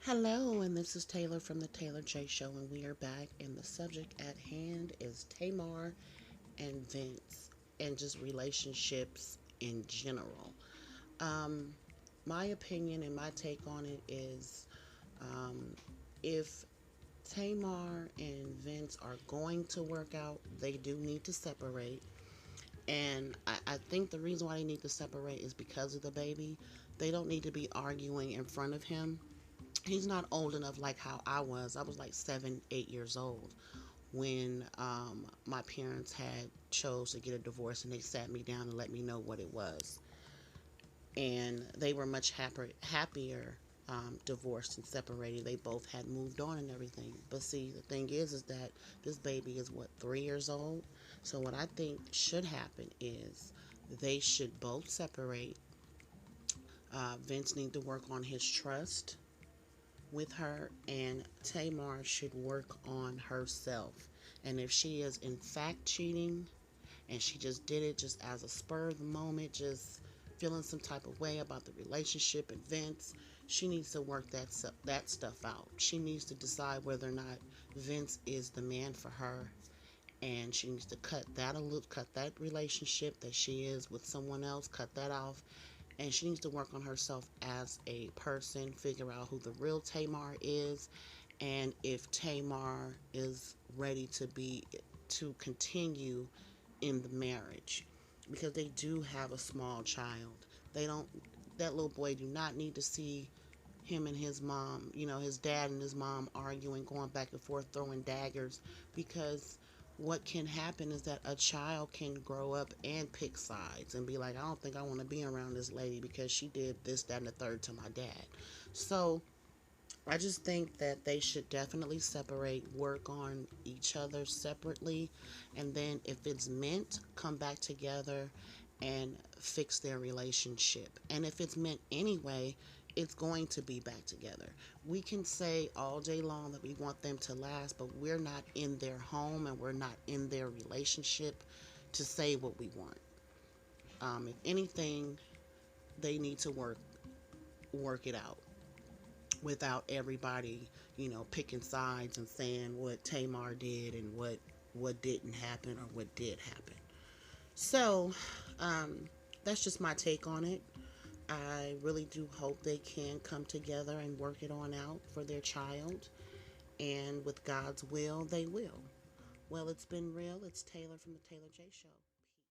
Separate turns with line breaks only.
Hello, and this is Taylor from the Taylor J Show, and we are back. And the subject at hand is Tamar and Vince, and just relationships in general. Um, my opinion and my take on it is, um, if Tamar and Vince are going to work out, they do need to separate. And I think the reason why they need to separate is because of the baby. They don't need to be arguing in front of him. He's not old enough like how I was. I was like 7, 8 years old when my parents had chose to get a divorce, and they sat me down and let me know what it was. And they were much happier divorced and separated. They both had moved on and everything. But see, the thing is that this baby is what, 3 years old. So what I think should happen is they should both separate. Vince need to work on his trust with her, and Tamar should work on herself. And if she is in fact cheating and she just did it just as a spur of the moment, just feeling some type of way about the relationship and Vince, she needs to work that stuff out. She needs to decide whether or not Vince is the man for her, and she needs to cut that relationship that she is with someone else, cut that off, and she needs to work on herself as a person, figure out who the real Tamar is, and if Tamar is ready to continue in the marriage, because they do have a small child. They don't That little boy do not need to see him and his mom, his dad and his mom arguing, going back and forth, throwing daggers, because what can happen is that a child can grow up and pick sides and be like, I don't think I want to be around this lady because she did this, that, and the third to my dad. So I just think that they should definitely separate, work on each other separately, and then if it's meant, come back together and fix their relationship. And if it's meant anyway, it's going to be back together. We can say all day long that we want them to last, but we're not in their home and we're not in their relationship to say what we want. If anything, they need to work it out without everybody, picking sides and saying what Tamar did and what didn't happen or what did happen. So, that's just my take on it. I really do hope they can come together and work it on out for their child. And with God's will, they will. Well, it's been real. It's Taylor from the Taylor J Show.